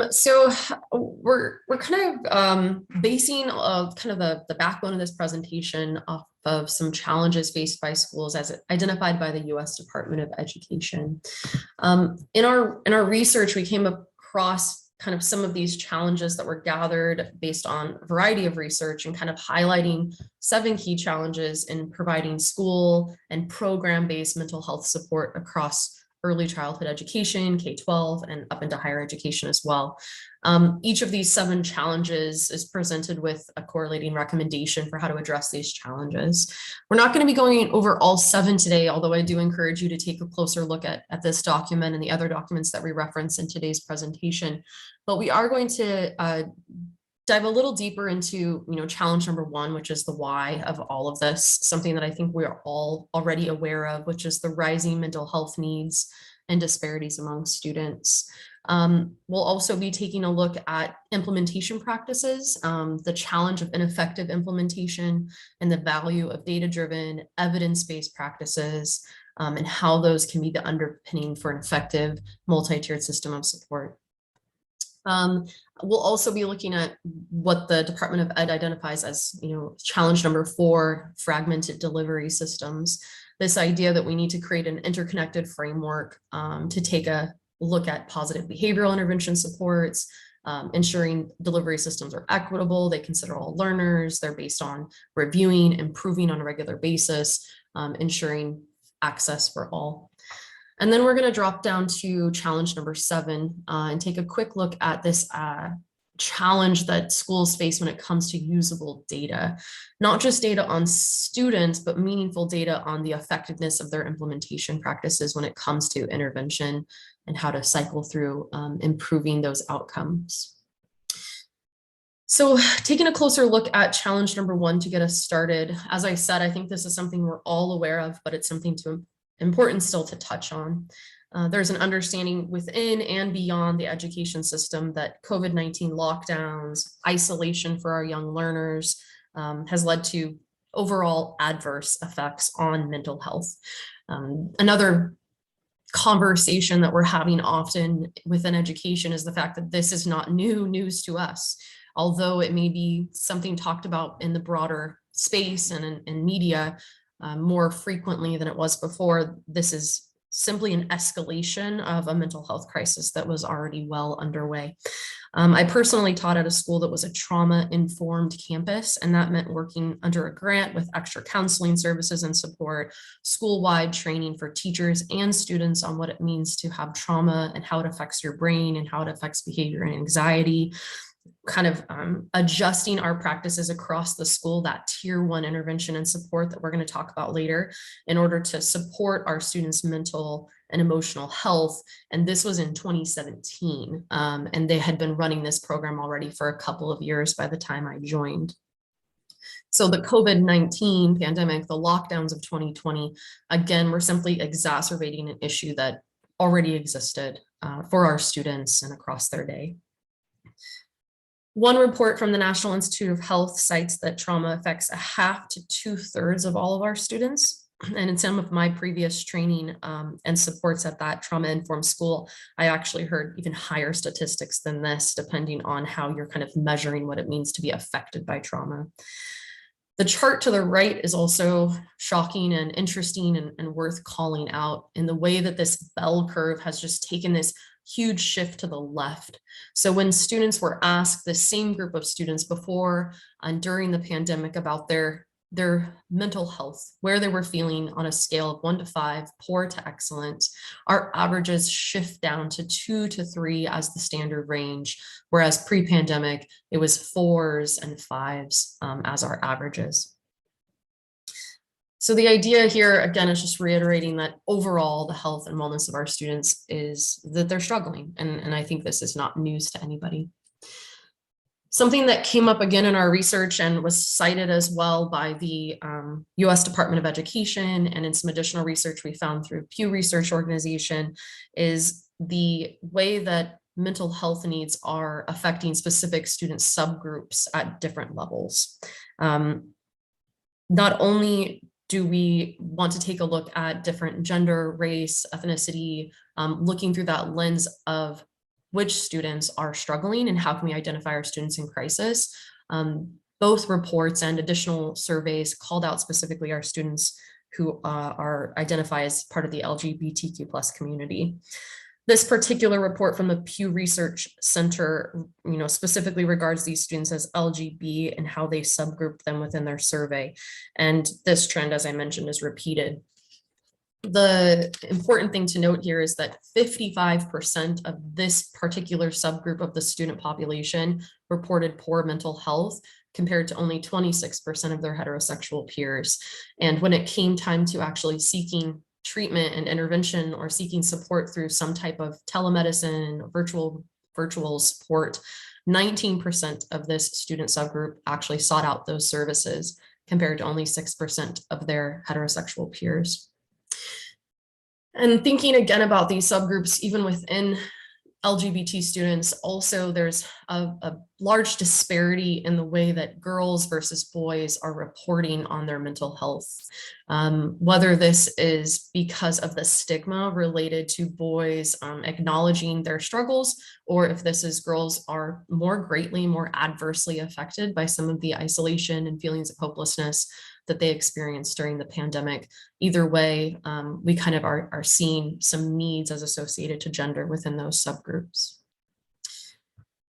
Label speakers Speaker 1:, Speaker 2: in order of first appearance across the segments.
Speaker 1: So we're kind of basing kind of the backbone of this presentation off of some challenges faced by schools as identified by the US Department of Education. In our research, we came across kind of some of these challenges that were gathered based on a variety of research and kind of highlighting 7 key challenges in providing school and program-based mental health support across early childhood education, K-12, and up into higher education as well. Each of these 7 challenges is presented with a correlating recommendation for how to address these challenges. We're not going to be going over all 7 today, although I do encourage you to take a closer look at this document and the other documents that we reference in today's presentation. But we are going to dive a little deeper into, challenge number 1, which is the why of all of this, something that I think we are all already aware of, which is the rising mental health needs and disparities among students. We'll also be taking a look at implementation practices, the challenge of ineffective implementation, and the value of data-driven, evidence-based practices, and how those can be the underpinning for an effective multi-tiered system of support. We'll also be looking at what the Department of Ed identifies as, challenge number 4, fragmented delivery systems. This idea that we need to create an interconnected framework to take a look at positive behavioral intervention supports, ensuring delivery systems are equitable, they consider all learners, they're based on reviewing, improving on a regular basis, ensuring access for all. And then we're going to drop down to challenge number 7 and take a quick look at this challenge that schools face when it comes to usable data, not just data on students, but meaningful data on the effectiveness of their implementation practices when it comes to intervention and how to cycle through improving those outcomes. So taking a closer look at challenge number 1 to get us started, as I said, I think this is something we're all aware of, but it's something important still to touch on. There's an understanding within and beyond the education system that COVID-19 lockdowns, isolation for our young learners has led to overall adverse effects on mental health. Another conversation that we're having often within education is the fact that this is not new news to us, although it may be something talked about in the broader space and in media more frequently than it was before. This is simply an escalation of a mental health crisis that was already well underway. I personally taught at a school that was a trauma-informed campus, and that meant working under a grant with extra counseling services and support, school-wide training for teachers and students on what it means to have trauma and how it affects your brain and how it affects behavior and anxiety, kind of adjusting our practices across the school, that tier 1 intervention and support that we're going to talk about later in order to support our students' mental and emotional health. And this was in 2017. And they had been running this program already for a couple of years by the time I joined. So the COVID-19 pandemic, the lockdowns of 2020, again, were simply exacerbating an issue that already existed for our students and across their day. One report from the National Institute of Health cites that trauma affects 1/2 to 2/3 of all of our students. And in some of my previous training and supports at that trauma-informed school, I actually heard even higher statistics than this, depending on how you're kind of measuring what it means to be affected by trauma. The chart to the right is also shocking and interesting and worth calling out in the way that this bell curve has just taken this huge shift to the left. So when students were asked, the same group of students before and during the pandemic about their mental health, where they were feeling on a scale of 1 to 5, poor to excellent, our averages shift down to 2 to 3 as the standard range, whereas pre-pandemic, it was 4s and 5s as our averages. So the idea here, again, is just reiterating that overall, the health and wellness of our students is that they're struggling. And I think this is not news to anybody. Something that came up again in our research and was cited as well by the US Department of Education and in some additional research we found through Pew Research Organization is the way that mental health needs are affecting specific student subgroups at different levels. Not only do we want to take a look at different gender, race, ethnicity, looking through that lens of which students are struggling and how can we identify our students in crisis. Both reports and additional surveys called out specifically our students who are identified as part of the LGBTQ+ community. This particular report from the Pew Research Center, specifically regards these students as LGB and how they subgroup them within their survey. And this trend, as I mentioned, is repeated. The important thing to note here is that 55% of this particular subgroup of the student population reported poor mental health, compared to only 26% of their heterosexual peers. And when it came time to actually seeking treatment and intervention or seeking support through some type of telemedicine, virtual support, 19% of this student subgroup actually sought out those services, compared to only 6% of their heterosexual peers. And thinking again about these subgroups, even within LGBT students, also there's a large disparity in the way that girls versus boys are reporting on their mental health. Whether this is because of the stigma related to boys acknowledging their struggles, or if this is girls are more adversely affected by some of the isolation and feelings of hopelessness that they experienced during the pandemic. Either way, we kind of are seeing some needs as associated to gender within those subgroups.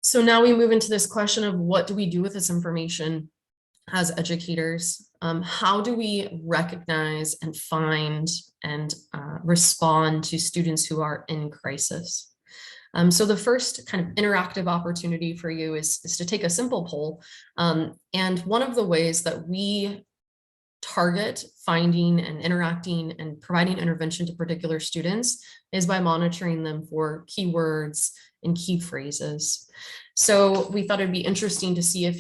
Speaker 1: So now we move into this question of what do we do with this information as educators? How do we recognize and find and respond to students who are in crisis? So the first kind of interactive opportunity for you is to take a simple poll. And one of the ways that we target finding and interacting and providing intervention to particular students is by monitoring them for keywords and key phrases. So we thought it'd be interesting to see if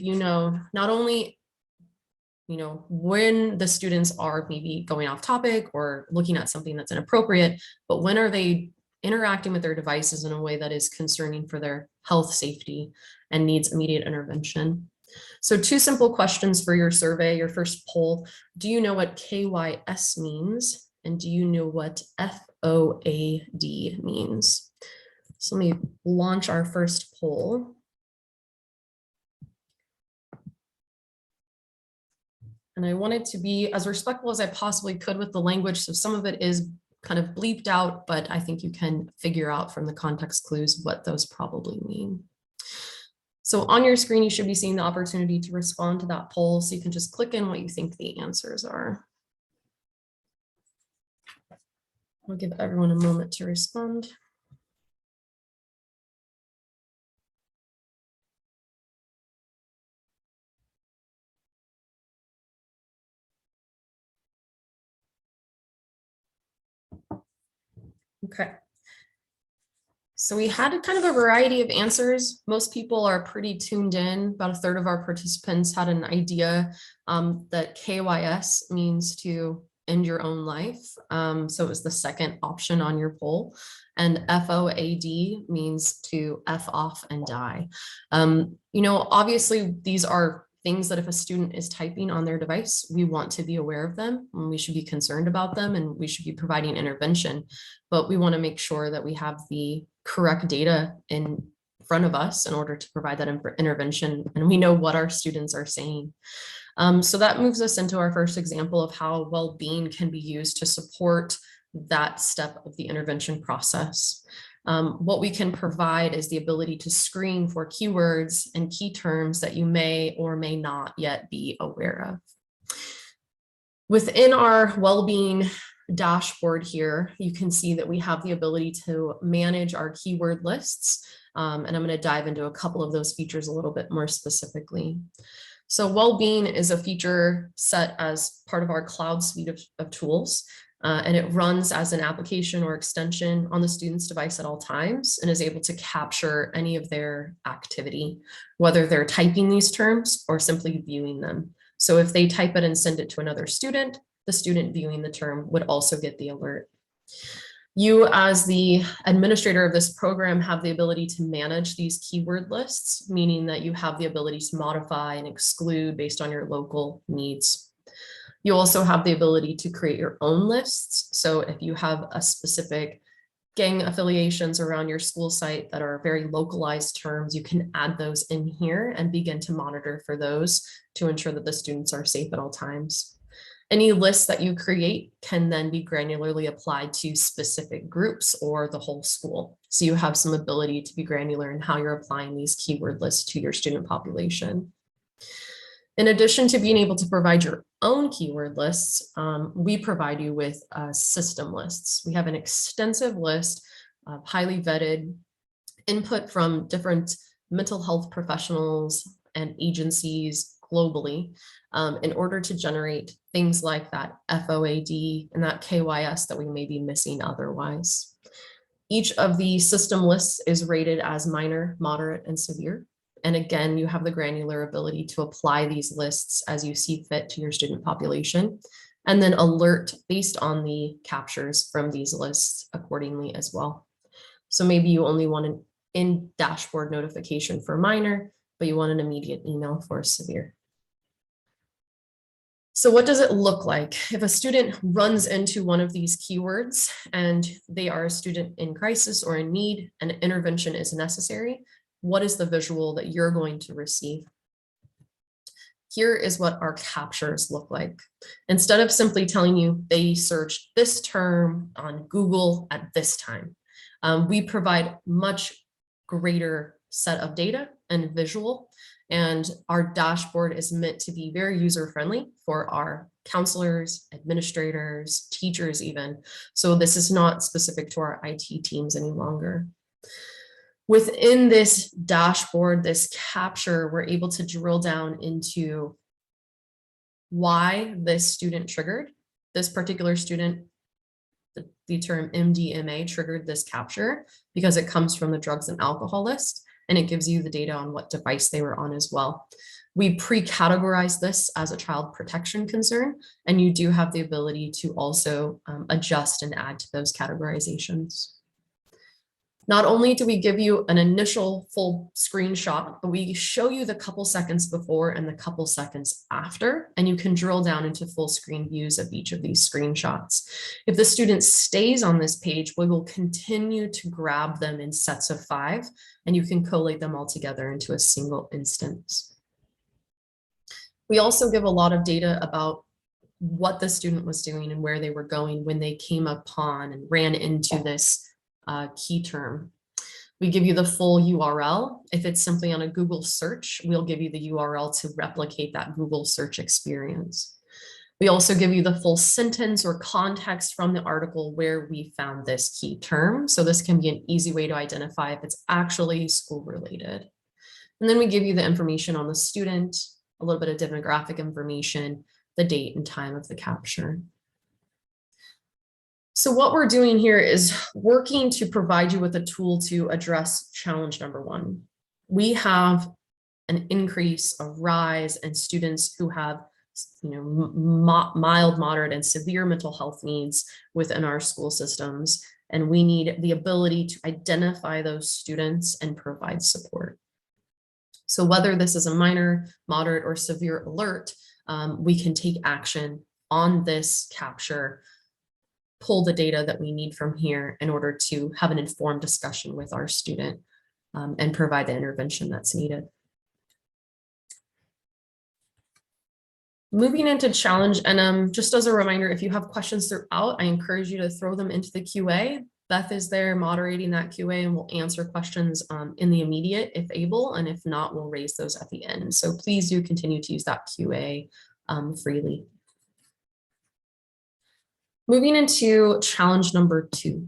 Speaker 1: not only when the students are maybe going off topic or looking at something that's inappropriate, but when are they interacting with their devices in a way that is concerning for their health, safety, and needs immediate intervention. So 2 simple questions for your survey, your first poll. Do you know what KYS means? And do you know what FOAD means? So let me launch our first poll. And I wanted to be as respectful as I possibly could with the language. So some of it is kind of bleeped out, but I think you can figure out from the context clues what those probably mean. So on your screen, you should be seeing the opportunity to respond to that poll. So you can just click in what you think the answers are. I'll give everyone a moment to respond. Okay. So we had kind of a variety of answers. Most people are pretty tuned in. About a third of our participants had an idea that KYS means to end your own life. So it was the second option on your poll. And FOAD means to F off and die. Obviously these are things that if a student is typing on their device, we want to be aware of them and we should be concerned about them and we should be providing intervention. But we want to make sure that we have the correct data in front of us in order to provide that intervention, and we know what our students are saying. So that moves us into our first example of how well-being can be used to support that step of the intervention process. What we can provide is the ability to screen for keywords and key terms that you may or may not yet be aware of. Within our well-being dashboard here, you can see that we have the ability to manage our keyword lists. And I'm going to dive into a couple of those features a little bit more specifically. So well-being is a feature set as part of our cloud suite of tools. And it runs as an application or extension on the student's device at all times and is able to capture any of their activity, whether they're typing these terms or simply viewing them. So if they type it and send it to another student, the student viewing the term would also get the alert. You, as the administrator of this program, have the ability to manage these keyword lists, meaning that you have the ability to modify and exclude based on your local needs. You also have the ability to create your own lists. So if you have a specific gang affiliations around your school site that are very localized terms, you can add those in here and begin to monitor for those to ensure that the students are safe at all times. Any lists that you create can then be granularly applied to specific groups or the whole school. So you have some ability to be granular in how you're applying these keyword lists to your student population. In addition to being able to provide your own keyword lists, we provide you with system lists. We have an extensive list of highly vetted input from different mental health professionals and agencies globally in order to generate things like that FOAD and that KYS that we may be missing otherwise. Each of the system lists is rated as minor, moderate, and severe. And again, you have the granular ability to apply these lists as you see fit to your student population, and then alert based on the captures from these lists accordingly as well. So maybe you only want an in-dashboard notification for minor, but you want an immediate email for severe. So what does it look like if a student runs into one of these keywords and they are a student in crisis or in need and intervention is necessary? What is the visual that you're going to receive? Here is what our captures look like. Instead of simply telling you they searched this term on Google at this time, we provide much greater set of data and visual, and our dashboard is meant to be very user-friendly for our counselors, administrators, teachers even. So this is not specific to our IT teams any longer. Within this dashboard, this capture, we're able to drill down into why this student triggered, this particular student, the term MDMA triggered this capture because it comes from the drugs and alcohol list, and it gives you the data on what device they were on as well. We pre-categorize this as a child protection concern, and you do have the ability to also adjust and add to those categorizations. Not only do we give you an initial full screenshot, but we show you the couple seconds before and the couple seconds after, and you can drill down into full screen views of each of these screenshots. If the student stays on this page, we will continue to grab them in sets of 5, and you can collate them all together into a single instance. We also give a lot of data about what the student was doing and where they were going when they came upon and ran into this key term. We give you the full URL. If it's simply on a Google search, we'll give you the URL to replicate that Google search experience. We also give you the full sentence or context from the article where we found this key term. So this can be an easy way to identify if it's actually school related. And then we give you the information on the student, a little bit of demographic information, the date and time of the capture. So what we're doing here is working to provide you with a tool to address challenge number 1. We have an increase, a rise in students who have, mild, moderate, and severe mental health needs within our school systems. And we need the ability to identify those students and provide support. So whether this is a minor, moderate, or severe alert, we can take action on this capture, pull the data that we need from here in order to have an informed discussion with our student and provide the intervention that's needed. Moving into challenge, and just as a reminder, if you have questions throughout, I encourage you to throw them into the QA. Beth is there moderating that QA and will answer questions in the immediate if able, and if not, we'll raise those at the end. So please do continue to use that QA freely. Moving into challenge number 2.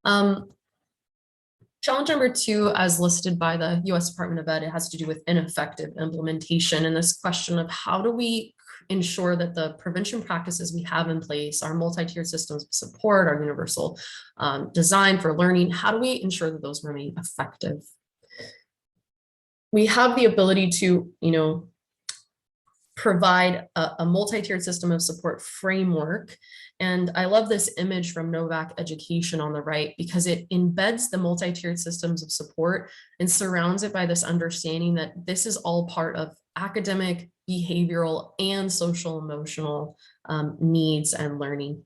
Speaker 1: Challenge number 2, as listed by the US Department of Ed, it has to do with ineffective implementation and this question of how do we ensure that the prevention practices we have in place, our multi-tiered systems of support, our universal design for learning, how do we ensure that those remain effective? We have the ability to, provide a multi-tiered system of support framework. And I love this image from Novak Education on the right because it embeds the multi-tiered systems of support and surrounds it by this understanding that this is all part of academic, behavioral, and social emotional needs and learning.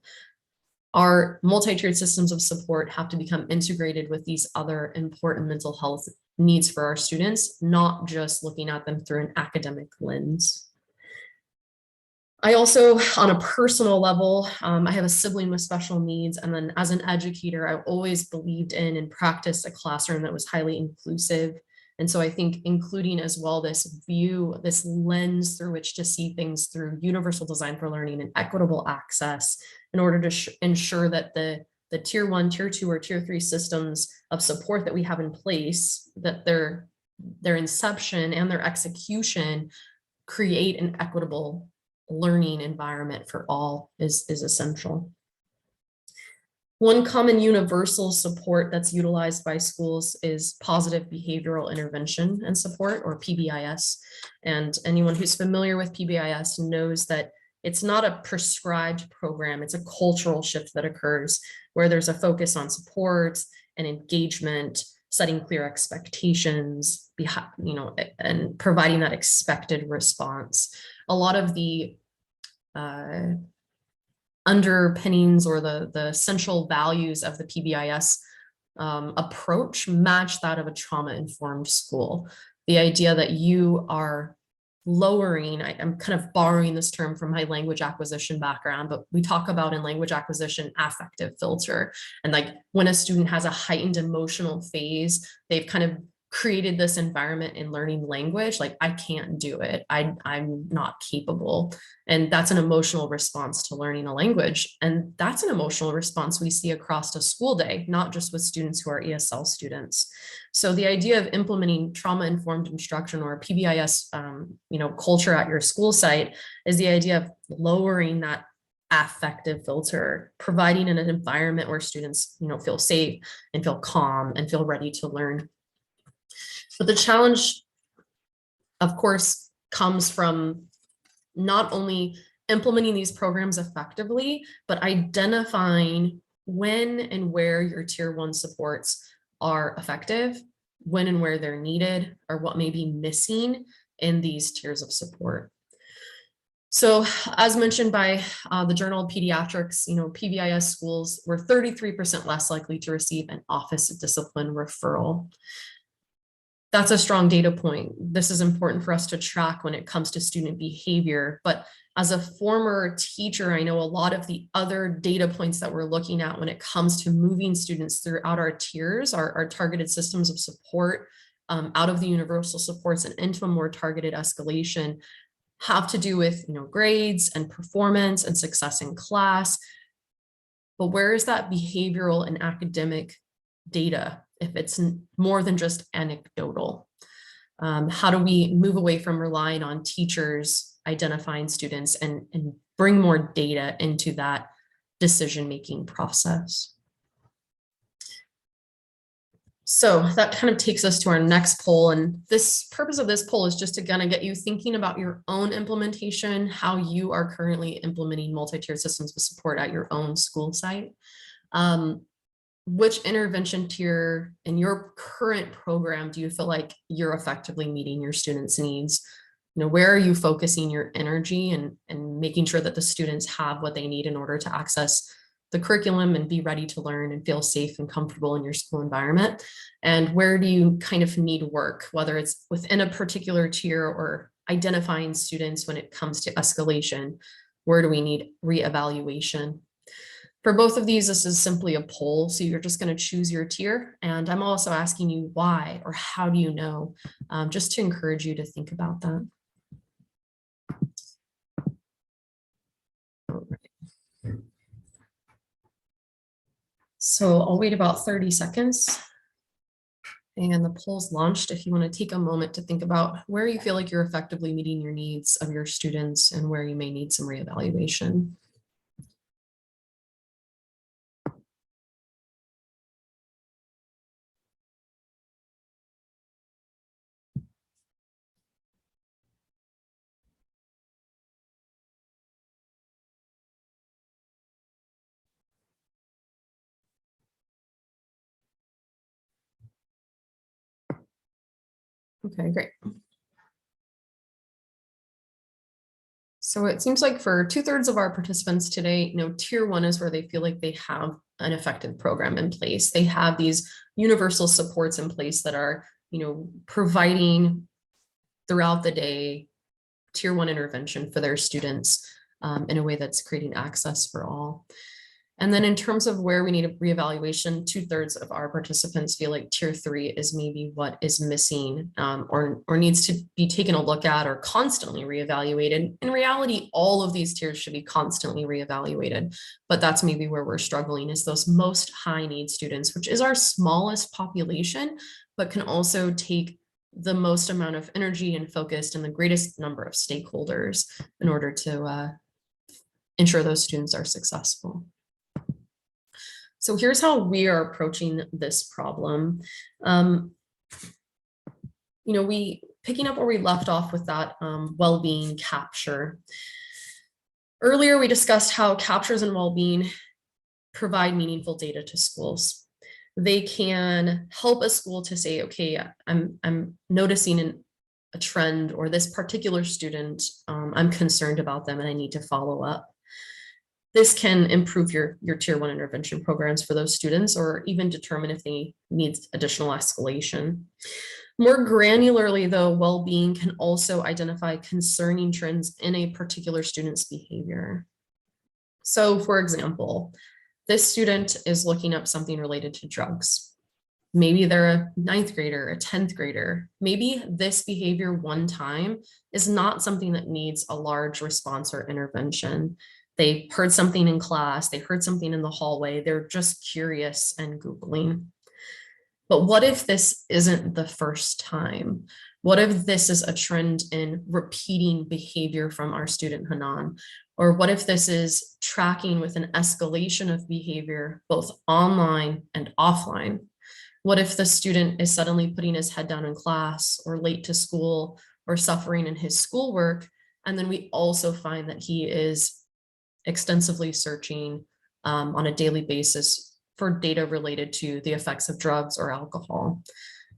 Speaker 1: Our multi-tiered systems of support have to become integrated with these other important mental health needs for our students, not just looking at them through an academic lens. I also, on a personal level, I have a sibling with special needs. And then as an educator, I've always believed in and practiced a classroom that was highly inclusive. And so I think including as well this view, this lens through which to see things through universal design for learning and equitable access in order to ensure that the tier 1, tier 2, or tier 3 systems of support that we have in place, that their inception and their execution create an equitable learning environment for all is essential. One common universal support that's utilized by schools is positive behavioral intervention and support, or PBIS. And anyone who's familiar with PBIS knows that it's not a prescribed program, it's a cultural shift that occurs where there's a focus on support and engagement, setting clear expectations, and providing that expected response. A lot of the underpinnings or the essential values of the PBIS approach match that of a trauma-informed school. The idea that you are lowering, I'm kind of borrowing this term from my language acquisition background, but we talk about in language acquisition affective filter. And like when a student has a heightened emotional phase, they've kind of created this environment in learning language, like I can't do it, I'm not capable. And that's an emotional response to learning a language. And that's an emotional response we see across a school day, not just with students who are ESL students. So the idea of implementing trauma-informed instruction or PBIS culture at your school site is the idea of lowering that affective filter, providing an environment where students feel safe and feel calm and feel ready to learn. But the challenge, of course, comes from not only implementing these programs effectively, but identifying when and where your tier 1 supports are effective, when and where they're needed, or what may be missing in these tiers of support. So as mentioned by the Journal of Pediatrics, PBIS schools were 33% less likely to receive an office discipline referral. That's a strong data point. This is important for us to track when it comes to student behavior. But as a former teacher, I know a lot of the other data points that we're looking at when it comes to moving students throughout our tiers, our targeted systems of support, out of the universal supports and into a more targeted escalation, have to do with grades and performance and success in class. But where is that behavioral and academic data if it's more than just anecdotal? How do we move away from relying on teachers identifying students and bring more data into that decision-making process? So that kind of takes us to our next poll. And this purpose of this poll is just to kind of get you thinking about your own implementation, how you are currently implementing multi-tiered systems of support at your own school site. Which intervention tier in your current program do you feel like you're effectively meeting your students' needs? Where are you focusing your energy and making sure that the students have what they need in order to access the curriculum and be ready to learn and feel safe and comfortable in your school environment? And where do you kind of need work, whether it's within a particular tier or identifying students when it comes to escalation? Where do we need reevaluation? For both of these, this is simply a poll, so you're just going to choose your tier. And I'm also asking you why or how do you know, just to encourage you to think about that. All right. So I'll wait about 30 seconds. And the poll's launched. If you want to take a moment to think about where you feel like you're effectively meeting your needs of your students and where you may need some reevaluation. Okay, great. So it seems like for 2/3 of our participants today, tier one is where they feel like they have an effective program in place. They have these universal supports in place that are, providing throughout the day tier one intervention for their students in a way that's creating access for all. And then in terms of where we need a reevaluation, 2/3 of our participants feel like tier three is maybe what is missing or needs to be taken a look at or constantly reevaluated. In reality, all of these tiers should be constantly reevaluated, but that's maybe where we're struggling is those most high need students, which is our smallest population, but can also take the most amount of energy and focus and the greatest number of stakeholders in order to ensure those students are successful. So here's how we are approaching this problem. We picking up where we left off with that well-being capture. Earlier, we discussed how captures and well-being provide meaningful data to schools. They can help a school to say, okay, I'm noticing a trend or this particular student, I'm concerned about them and I need to follow up. This can improve your tier one intervention programs for those students or even determine if they need additional escalation. More granularly though, well-being can also identify concerning trends in a particular student's behavior. So for example, this student is looking up something related to drugs. Maybe they're a 9th grader, a 10th grader. Maybe this behavior one time is not something that needs a large response or intervention. They heard something in class, they heard something in the hallway, they're just curious and Googling. But what if this isn't the first time? What if this is a trend in repeating behavior from our student Hanan? Or what if this is tracking with an escalation of behavior, both online and offline? What if the student is suddenly putting his head down in class or late to school or suffering in his schoolwork? And then we also find that he is extensively searching on a daily basis for data related to the effects of drugs or alcohol.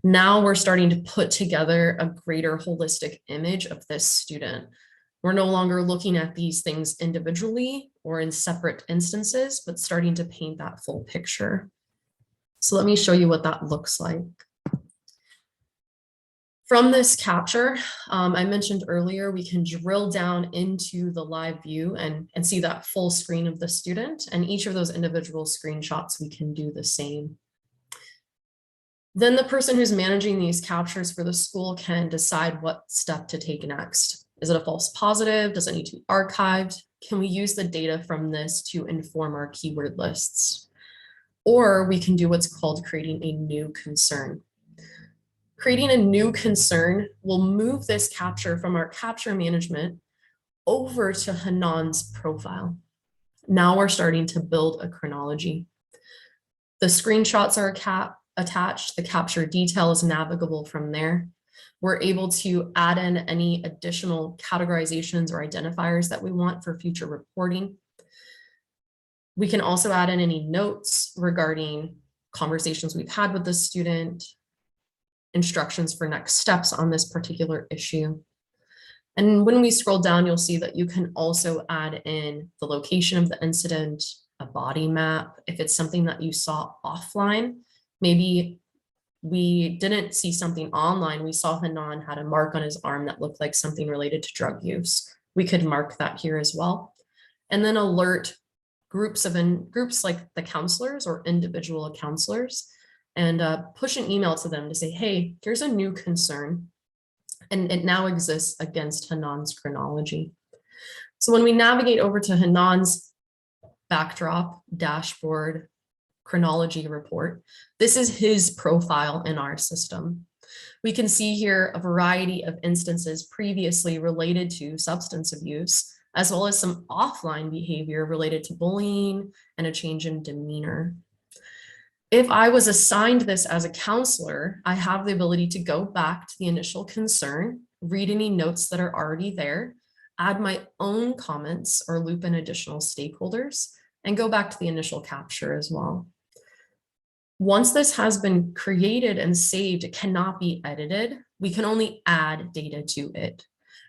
Speaker 1: Now we're starting to put together a greater holistic image of this student. We're no longer looking at these things individually or in separate instances, but starting to paint that full picture. So let me show you what that looks like. From this capture, I mentioned earlier, we can drill down into the live view and see that full screen of the student, and each of those individual screenshots, we can do the same. Then the person who's managing these captures for the school can decide what step to take next. Is it a false positive? Does it need to be archived? Can we use the data from this to inform our keyword lists? Or we can do what's called creating a new concern. Creating a new concern will move this capture from our capture management over to Hanan's profile. Now we're starting to build a chronology. The screenshots are attached, the capture detail is navigable from there. We're able to add in any additional categorizations or identifiers that we want for future reporting. We can also add in any notes regarding conversations we've had with the student, instructions for next steps on this particular issue. And when we scroll down, you'll see that you can also add in the location of the incident, a body map. If it's something that you saw offline, maybe we didn't see something online. We saw Hanan had a mark on his arm that looked like something related to drug use. We could mark that here as well. And then alert groups like the counselors or individual counselors and push an email to them to say, hey, here's a new concern. And it now exists against Hanan's chronology. So when we navigate over to Hanan's backdrop, dashboard, chronology report, this is his profile in our system. We can see here a variety of instances previously related to substance abuse, as well as some offline behavior related to bullying and a change in demeanor. If I was assigned this as a counselor, I have the ability to go back to the initial concern, read any notes that are already there, add my own comments or loop in additional stakeholders, and go back to the initial capture as well. Once this has been created and saved, it cannot be edited. We can only add data to it.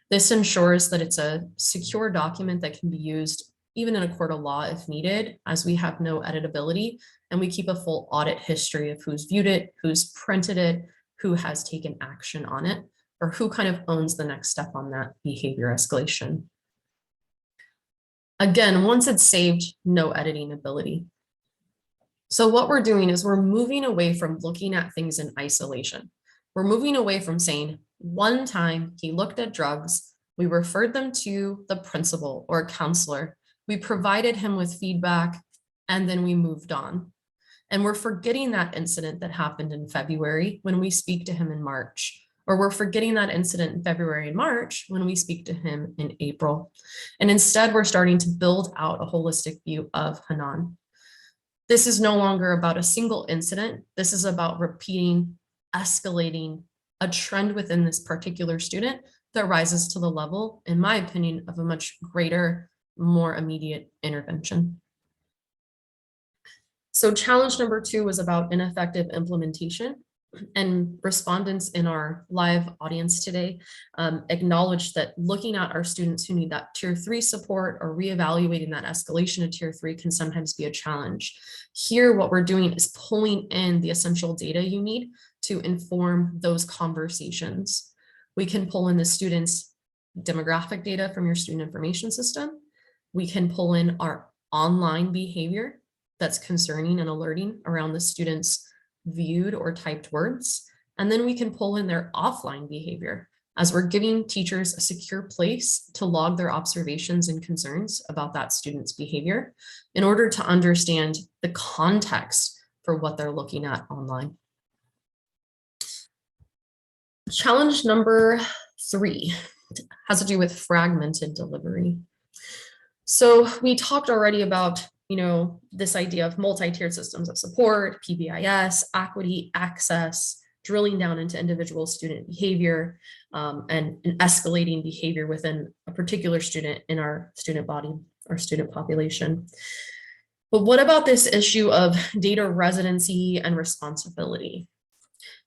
Speaker 1: This ensures that it's a secure document that can be used even in a court of law if needed, as we have no editability, and we keep a full audit history of who's viewed it, who's printed it, who has taken action on it, or who kind of owns the next step on that behavior escalation. Again, once it's saved, no editing ability. So what we're doing is we're moving away from looking at things in isolation. We're moving away from saying, one time he looked at drugs, we referred them to the principal or counselor, we provided him with feedback, and then we moved on. And we're forgetting that incident that happened in February when we speak to him in March, or we're forgetting that incident in February and March when we speak to him in April. And instead, we're starting to build out a holistic view of Hanan. This is no longer about a single incident. This is about repeating, escalating a trend within this particular student that rises to the level, in my opinion, of a much greater, more immediate intervention. So challenge number 2 was about ineffective implementation. And respondents in our live audience today acknowledged that looking at our students who need that tier 3 support or reevaluating that escalation to tier 3 can sometimes be a challenge. Here, what we're doing is pulling in the essential data you need to inform those conversations. We can pull in the students' demographic data from your student information system. We can pull in our online behavior that's concerning and alerting around the students' viewed or typed words. And then we can pull in their offline behavior as we're giving teachers a secure place to log their observations and concerns about that student's behavior in order to understand the context for what they're looking at online. Challenge number 3 has to do with fragmented delivery. So we talked already about this idea of multi-tiered systems of support, PBIS, equity, access, drilling down into individual student behavior, and escalating behavior within a particular student in our student body, our student population. But what about this issue of data residency and responsibility?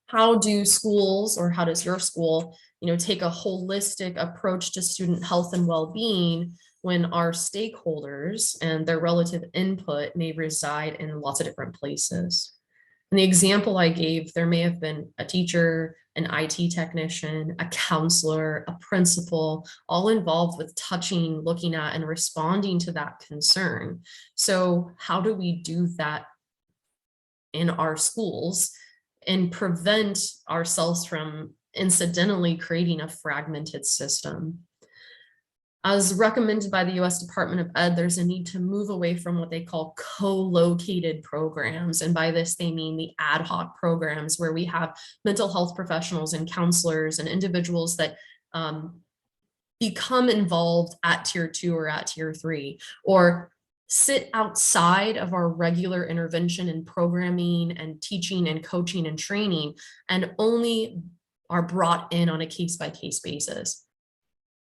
Speaker 1: How do schools, or how does your school, take a holistic approach to student health and well-being when our stakeholders and their relative input may reside in lots of different places? In the example I gave, there may have been a teacher, an IT technician, a counselor, a principal, all involved with touching, looking at, and responding to that concern. So how do we do that in our schools and prevent ourselves from incidentally creating a fragmented system? As recommended by the US Department of Ed, there's a need to move away from what they call co-located programs. And by this, they mean the ad hoc programs where we have mental health professionals and counselors and individuals that become involved at tier 2 or at tier 3, or sit outside of our regular intervention and programming and teaching and coaching and training, and only are brought in on a case-by-case basis.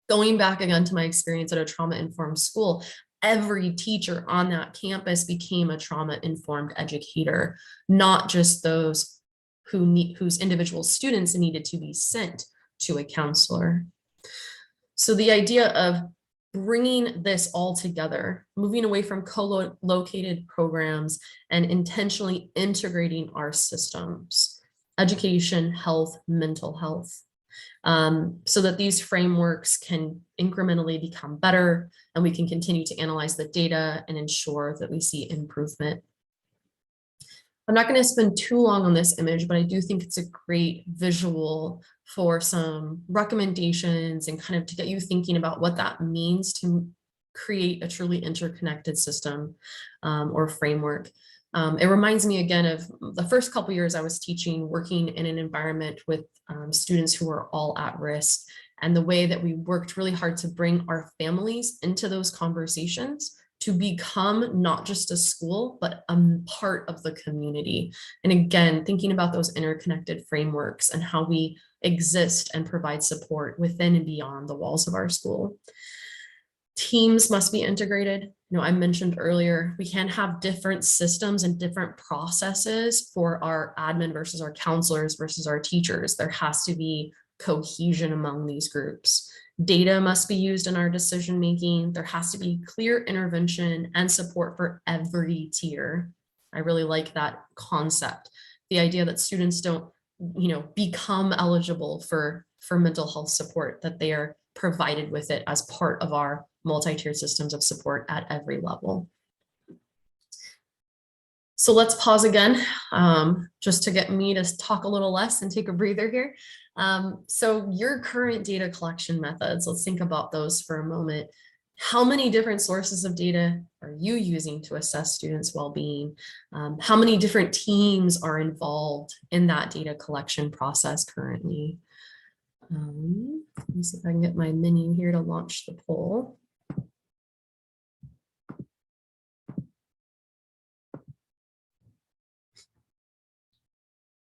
Speaker 1: Going back again to my experience at a trauma-informed school, every teacher on that campus became a trauma-informed educator, not just those whose individual students needed to be sent to a counselor. So the idea of bringing this all together, moving away from co-located programs and intentionally integrating our systems, education, health, mental health, so that these frameworks can incrementally become better and we can continue to analyze the data and ensure that we see improvement. I'm not going to spend too long on this image, but I do think it's a great visual for some recommendations and kind of to get you thinking about what that means to create a truly interconnected system or framework. It reminds me again of the first couple years I was teaching, working in an environment with students who were all at risk, and the way that we worked really hard to bring our families into those conversations to become not just a school, but a part of the community. And again, thinking about those interconnected frameworks and how we exist and provide support within and beyond the walls of our school. Teams must be integrated. I mentioned earlier, we can't have different systems and different processes for our admin versus our counselors versus our teachers. There has to be cohesion among these groups. Data must be used in our decision making. There has to be clear intervention and support for every tier. I really like that concept. The idea that students don't, become eligible for mental health support, that they are provided with it as part of our multi-tiered systems of support at every level. So let's pause again, just to get me to talk a little less and take a breather here. So your current data collection methods, let's think about those for a moment. How many different sources of data are you using to assess students' well-being? How many different teams are involved in that data collection process currently? Let me see if I can get my menu here to launch the poll.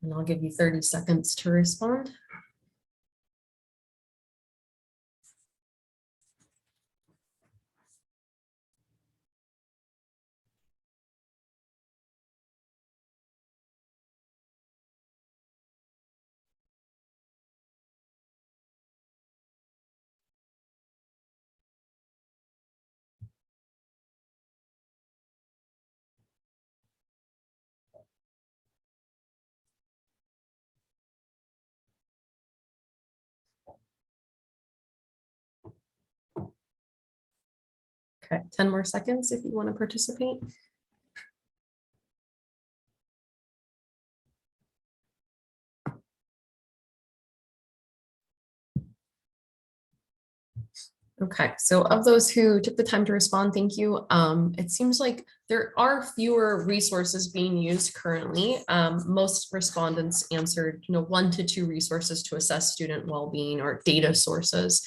Speaker 1: And I'll give you 30 seconds to respond. Okay, 10 more seconds if you want to participate. Okay, so of those who took the time to respond, thank you. It seems like there are fewer resources being used currently. Most respondents answered, 1 to 2 resources to assess student well-being or data sources.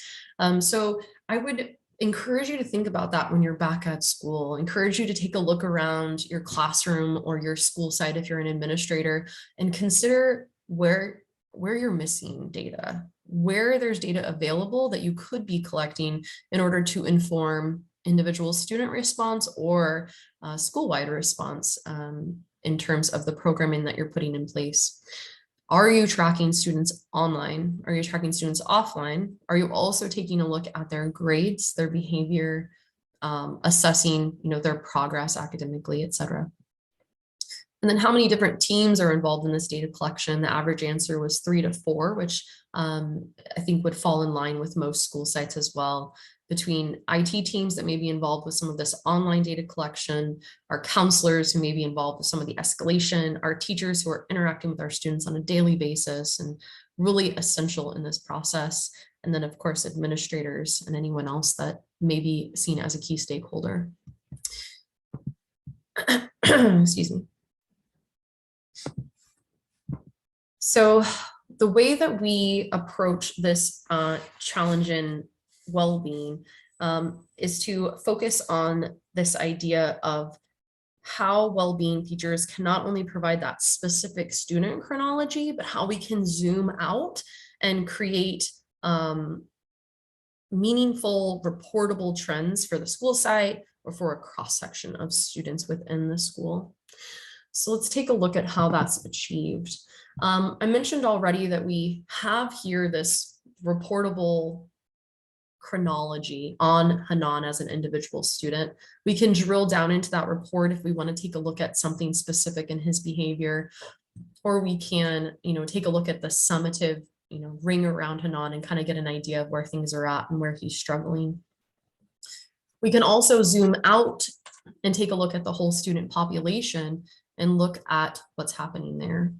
Speaker 1: So I would encourage you to think about that when you're back at school. Encourage you to take a look around your classroom or your school site if you're an administrator, and consider where you're missing data, where there's data available that you could be collecting in order to inform individual student response or school-wide response in terms of the programming that you're putting in place. Are you tracking students online? Are you tracking students offline? Are you also taking a look at their grades, their behavior, assessing, their progress academically, et cetera? And then how many different teams are involved in this data collection? The average answer was 3 to 4, which I think would fall in line with most school sites as well. Between IT teams that may be involved with some of this online data collection, our counselors who may be involved with some of the escalation, our teachers who are interacting with our students on a daily basis and really essential in this process. And then of course, administrators and anyone else that may be seen as a key stakeholder. Excuse me. So the way that we approach this challenge in well-being is to focus on this idea of how well-being features can not only provide that specific student chronology, but how we can zoom out and create meaningful, reportable trends for the school site or for a cross-section of students within the school. So let's take a look at how that's achieved. I mentioned already that we have here this reportable chronology on Hanan as an individual student. We can drill down into that report if we want to take a look at something specific in his behavior, or we can, take a look at the summative, ring around Hanan and kind of get an idea of where things are at and where he's struggling. We can also zoom out and take a look at the whole student population and look at what's happening there.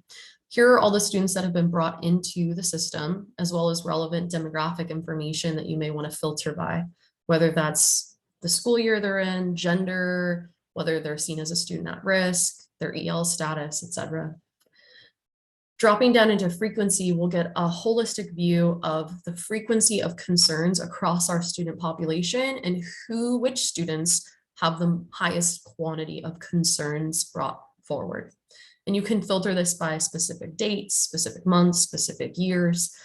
Speaker 1: Here are all the students that have been brought into the system, as well as relevant demographic information that you may want to filter by, whether that's the school year they're in, gender, whether they're seen as a student at risk, their EL status, etc. Dropping down into frequency, we'll get a holistic view of the frequency of concerns across our student population and which students have the highest quantity of concerns brought forward. And you can filter this by specific dates, specific months, specific years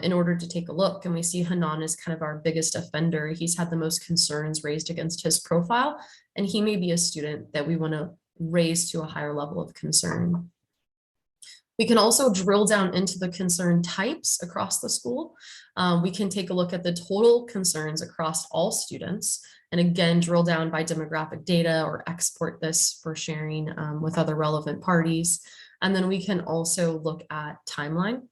Speaker 1: in order to take a look. And we see Hanan is kind of our biggest offender. He's had the most concerns raised against his profile, and he may be a student that we want to raise to a higher level of concern. We can also drill down into the concern types across the school. We can take a look at the total concerns across all students, and again, drill down by demographic data or export this for sharing with other relevant parties. And then we can also look at timeline.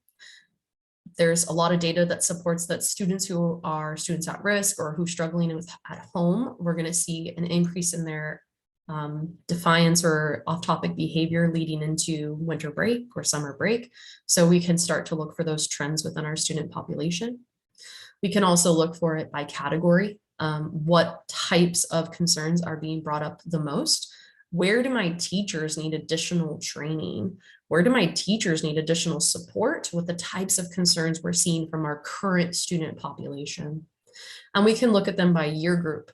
Speaker 1: There's a lot of data that supports that students who are students at risk or who are struggling with at home, we're going to see an increase in their defiance or off-topic behavior leading into winter break or summer break. So we can start to look for those trends within our student population. We can also look for it by category. What types of concerns are being brought up the most? Where do my teachers need additional training? Where do my teachers need additional support with the types of concerns we're seeing from our current student population? And we can look at them by year group.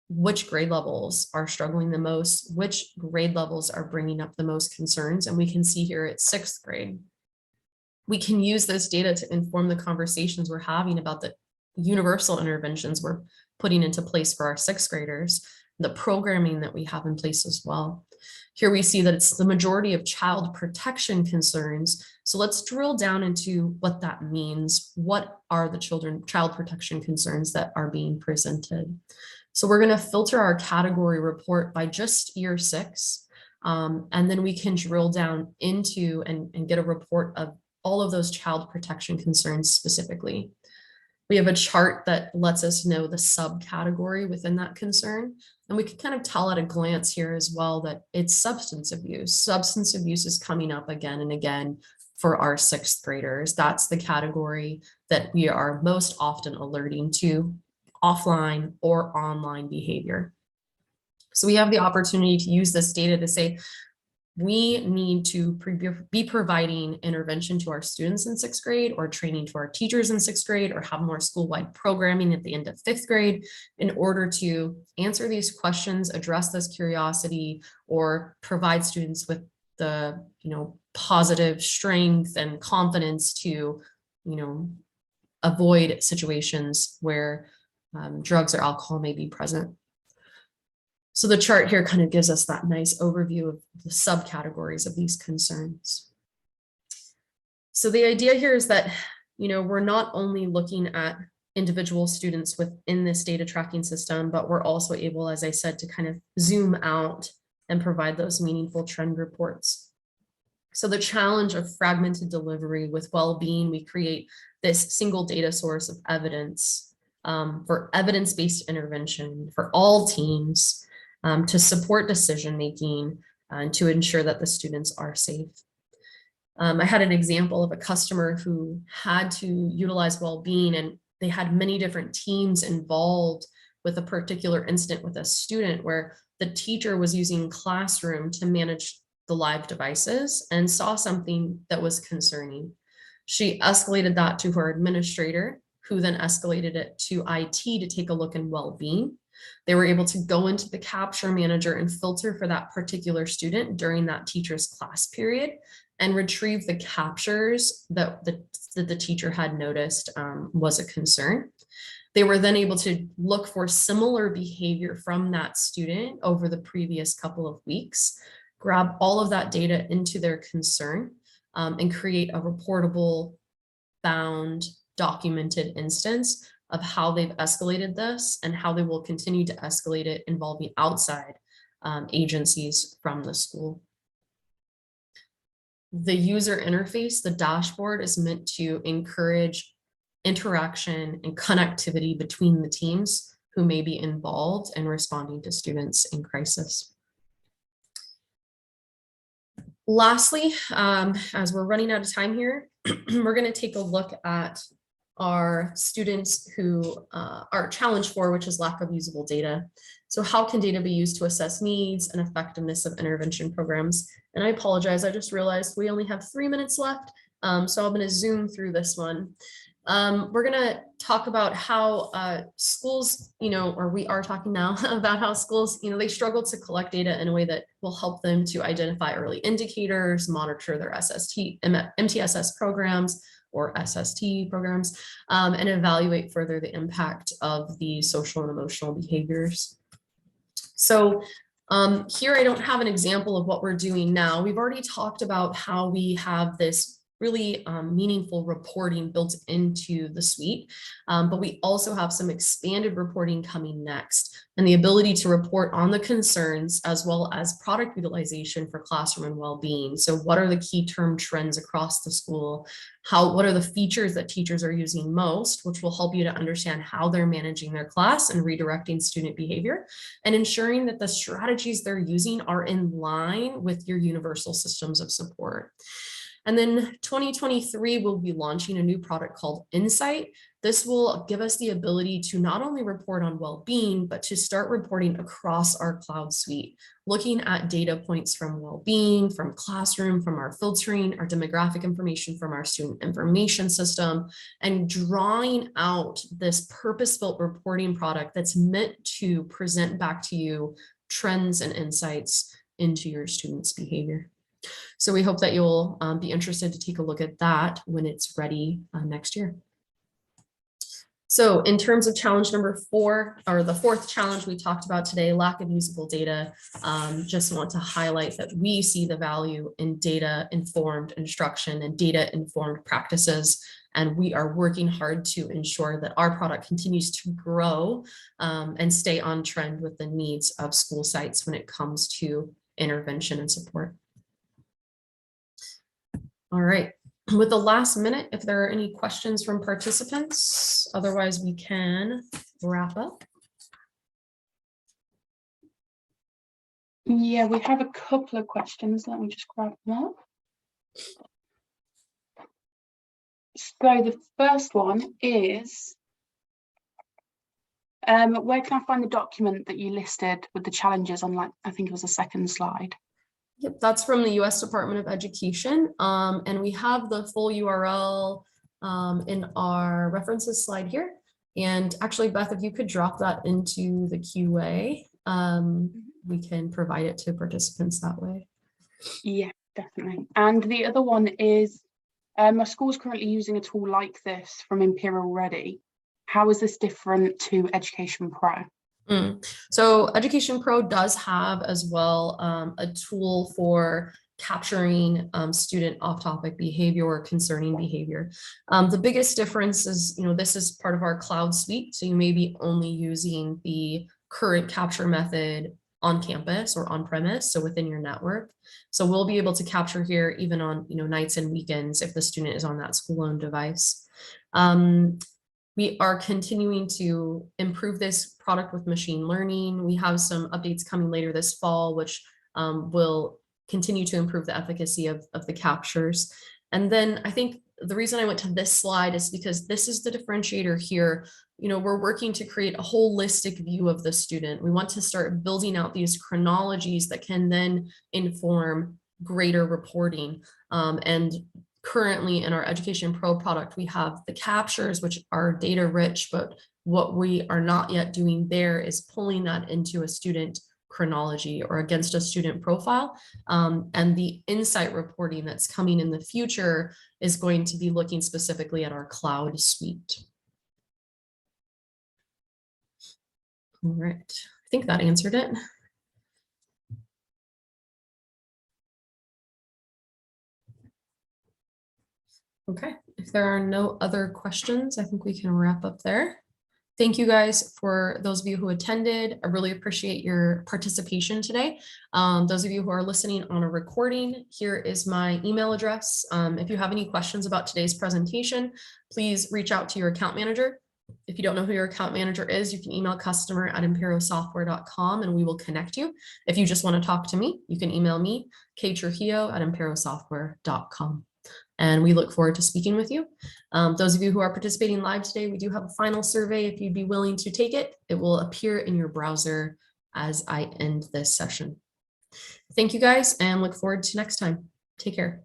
Speaker 1: Which grade levels are struggling the most? Which grade levels are bringing up the most concerns? And we can see here at 6th grade. We can use this data to inform the conversations we're having about the universal interventions we're putting into place for our 6th graders, the programming that we have in place as well. Here we see that it's the majority of child protection concerns. So let's drill down into what that means. What are the child protection concerns that are being presented? So we're going to filter our category report by just year 6. And then we can drill down into and get a report of all of those child protection concerns specifically. We have a chart that lets us know the subcategory within that concern. And we can kind of tell at a glance here as well that it's substance abuse. Substance abuse is coming up again and again for our 6th graders. That's the category that we are most often alerting to offline or online behavior. So we have the opportunity to use this data to say, we need to be providing intervention to our students in 6th grade or training to our teachers in 6th grade or have more school-wide programming at the end of 5th grade in order to answer these questions, address this curiosity, or provide students with the positive strength and confidence to avoid situations where drugs or alcohol may be present. So the chart here kind of gives us that nice overview of the subcategories of these concerns. So the idea here is that, we're not only looking at individual students within this data tracking system, but we're also able, as I said, to kind of zoom out and provide those meaningful trend reports. So the challenge of fragmented delivery with Wellbeing, we create this single data source of evidence for evidence-based intervention for all teams, to support decision-making and to ensure that the students are safe. I had an example of a customer who had to utilize Wellbeing, and they had many different teams involved with a particular incident with a student where the teacher was using Classroom to manage the live devices and saw something that was concerning. She escalated that to her administrator, who then escalated it to IT to take a look in Wellbeing. They were able to go into the capture manager and filter for that particular student during that teacher's class period and retrieve the captures that the teacher had noticed was a concern. They were then able to look for similar behavior from that student over the previous couple of weeks, grab all of that data into their concern, and create a reportable, bound, documented instance of how they've escalated this and how they will continue to escalate it involving outside agencies from the school. The user interface, the dashboard, is meant to encourage interaction and connectivity between the teams who may be involved in responding to students in crisis. Lastly, as we're running out of time here, we're going to take a look at our students who are challenged for, which is lack of usable data. So how can data be used to assess needs and effectiveness of intervention programs? And I apologize, I just realized we only have 3 minutes left. So I'm going to zoom through this one. We're going to talk about how schools, or we are talking now about how schools, they struggle to collect data in a way that will help them to identify early indicators, monitor their MTSS programs or SST programs, and evaluate further the impact of the social and emotional behaviors. So Here, I don't have an example of what we're doing now. We've already talked about how we have this really meaningful reporting built into the suite, but we also have some expanded reporting coming next, and the ability to report on the concerns as well as product utilization for classroom and well-being. So what are the key term trends across the school? What are the features that teachers are using most, which will help you to understand how they're managing their class and redirecting student behavior, and ensuring that the strategies they're using are in line with your universal systems of support. And then 2023, we'll be launching a new product called Insight. This will give us the ability to not only report on well-being, but to start reporting across our cloud suite, looking at data points from well-being, from classroom, from our filtering, our demographic information from our student information system, and drawing out this purpose-built reporting product that's meant to present back to you trends and insights into your students' behavior. So we hope that you'll be interested to take a look at that when it's ready next year. So in terms of challenge number 4, or the 4th challenge we talked about today, lack of usable data, just want to highlight that we see the value in data-informed instruction and data-informed practices, and we are working hard to ensure that our product continues to grow and stay on trend with the needs of school sites when it comes to intervention and support. All right, with the last minute, if there are any questions from participants, otherwise we can wrap up.
Speaker 2: Yeah, we have a couple of questions. Let me just grab them up. So the first one is, where can I find the document that you listed with the challenges on, like, I think it was the second slide?
Speaker 1: Yep, that's from the US Department of Education. And we have the full URL in our references slide here. And actually, Beth, if you could drop that into the QA, we can provide it to participants that way.
Speaker 2: Yeah, definitely. And the other one is, my school's currently using a tool like this from Impero already. How is this different to Education Pro?
Speaker 1: So Education Pro does have as well a tool for capturing student off-topic behavior or concerning behavior. The biggest difference is, this is part of our cloud suite, so you may be only using the current capture method on campus or on premise, so within your network. So we'll be able to capture here even on nights and weekends if the student is on that school-owned device. We are continuing to improve this product with machine learning. We have some updates coming later this fall, which will continue to improve the efficacy of the captures. And then I think the reason I went to this slide is because this is the differentiator here. We're working to create a holistic view of the student. We want to start building out these chronologies that can then inform greater reporting. And currently in our Education Pro product, we have the captures, which are data rich, but what we are not yet doing there is pulling that into a student chronology or against a student profile. And the insight reporting that's coming in the future is going to be looking specifically at our cloud suite. All right, I think that answered it. Okay, if there are no other questions, I think we can wrap up there. Thank you guys for those of you who attended. I really appreciate your participation today. Those of you who are listening on a recording, here is my email address. If you have any questions about today's presentation, please reach out to your account manager. If you don't know who your account manager is, you can email customer@imperosoftware.com and we will connect you. If you just want to talk to me, you can email me, ktrujillo@imperosoftware.com. And we look forward to speaking with you. Those of you who are participating live today, we do have a final survey. If you'd be willing to take it, it will appear in your browser as I end this session. Thank you guys and look forward to next time. Take care.